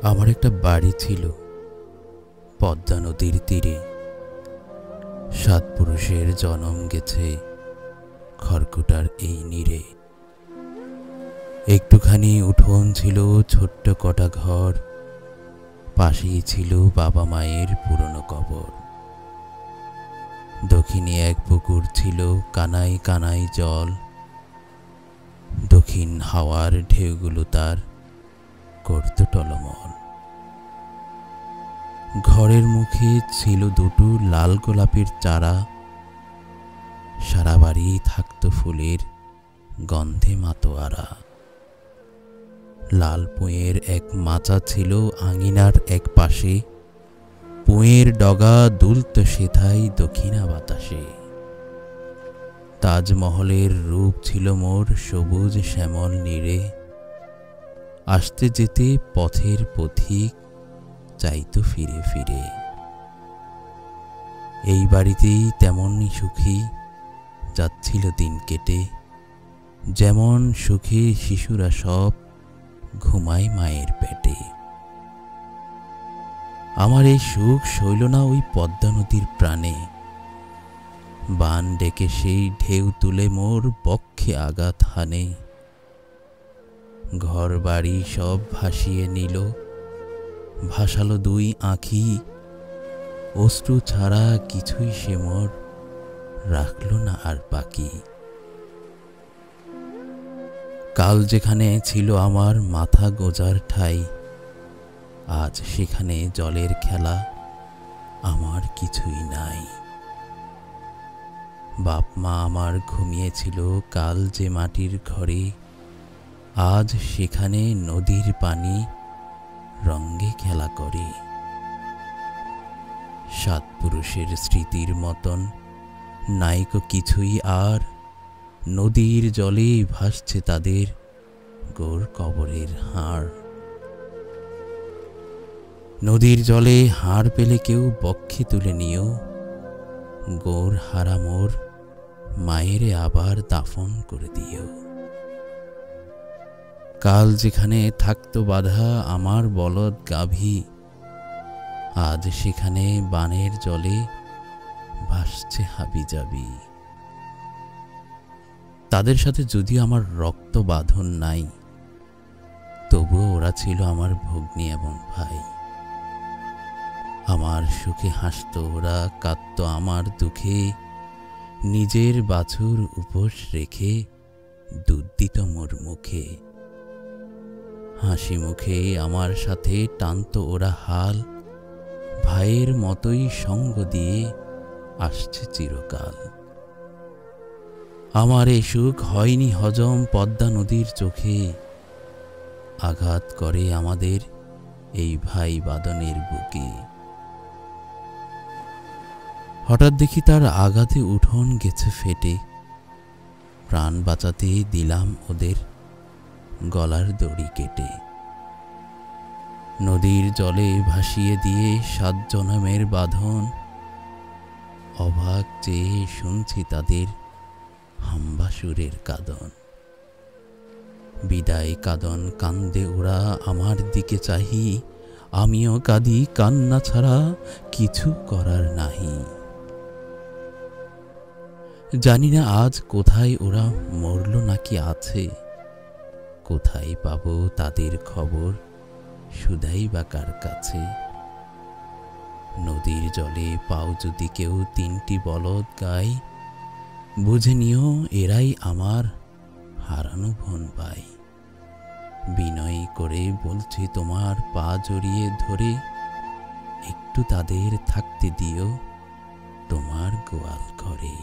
আমার একটা বাড়ি ছিল পদ্মা নদীর তীরে। ৭ পুরুষের জনম গেছে খড়কুটার এই নীড়ে। একটুখানি উঠোন ছিল, ছোট্ট কটা ঘর, পাশেই ছিল বাবা মায়ের পুরনো কবর। দক্ষিণে এক পুকুর ছিল, কানায় কানায় জল। দক্ষিণ হাওয়ার ঢেউগুলো তার করত টলমল। ঘরের মুখে ছিল দুটো লাল গোলাপের চারা। সারা বাড়ি থাকত ফুলের গন্ধে মাতোয়ারা। লাল পুঁয়ের এক মাচা ছিল আঙিনার এক পাশে। পুঁয়ের ডগা দুলত সেথায় দক্ষিণা বাতাসে। তাজমহলের রূপ ছিল মোর সবুজ শ্যামল নীড়ে। আসতে যেতে পথের পথিক চাইতো ফিরে ফিরে। এই বাড়িতেই তেমনই সুখী যাচ্ছিল দিন কেটে। যেমন সুখী শিশুরা সব ঘুমায় মায়ের পেটে। আমার এই সুখ সইল না ওই পদ্মা নদীর প্রাণে। বান ডেকে সেই ঢেউ তুলে মোর বক্ষে আঘাত হানে। ঘর বাড়ি সব ভাসিয়ে নিল, ভাসালো দুই আঁখি। অশ্রু ছাড়া কিছুই সে মোর রাখল না আর বাকি। কাল যেখানে ছিল আমার মাথা গোজার ঠাই, আজ সেখানে জলের খেলা আমার কিছুই নাই। বাপ মা আমার ঘুমিয়েছিল কাল যে মাটির ঘরে, আজ সেখানে নদীর পানি রঙ্গে খেলা করে। ৭ পুরুষের স্মৃতির মতন নাইকো কিছুই আর। নদীর জলে ভাসছে তাদের গোর কবরের হাড়। নদীর জলে হাড় পেলে কেউ বক্ষে তুলে নিও। গোর হারা মোর মায়েরে আবার দাফন করে দিও। কাল যেখানে থাকতো বাঁধা আমার বলদ গাভী, আজ সেখানে বানের জলে ভাসছে হাবিজাবি। তাদের সাথে যদিও আমার রক্ত বাঁধন নাই, তবুও ওরা ছিল আমার ভগ্নী এবং ভাই। আমার সুখে হাসত ওরা, কাঁদত আমার দুঃখে। নিজের বাছুর উপোস রেখে দুধ দিত মোর মুখে। হাসি মুখে আমার সাথে টানত ওরা হাল। ভাইয়ের মতোই সঙ্গ দিয়ে আসছে চিরকাল। আমার এই সুখ হয়নি হজম পদ্মা নদীর চোখে। আঘাত করে আমাদের এই ভাই বাদনের বুকে। হঠাৎ দেখি তার আঘাতে উঠোন গেছে ফেটে। প্রাণ বাঁচাতে দিলাম ওদের গলার দড়ি কেটে। নদীর জলে ভাসিয়ে দিয়ে ৭ জনমের বাঁধন। অবাক চেয়ে শুনছি তাদের হাম্বা সুরের কাঁদন। বিদায় কাঁদন কান্দে ওরা আমার দিকে চাহি। আমিও কাঁদি, কান্না ছাড়া কিছু করার নাহি। জানি না আজ কোথায় ওরা মরল নাকি আছে। কোথায় পাবো তাদের খবর, শুধাই বা কার কাছে। নদীর জলে পাও যদি কেউ ৩টি বলদ গায়, বুঝে নিও এরাই আমার হারানো বোন ভাই। বিনয় করে বলছি তোমার পা জড়িয়ে ধরে, একটু তাদের থাকতে দিও তোমার গোয়াল ঘরে।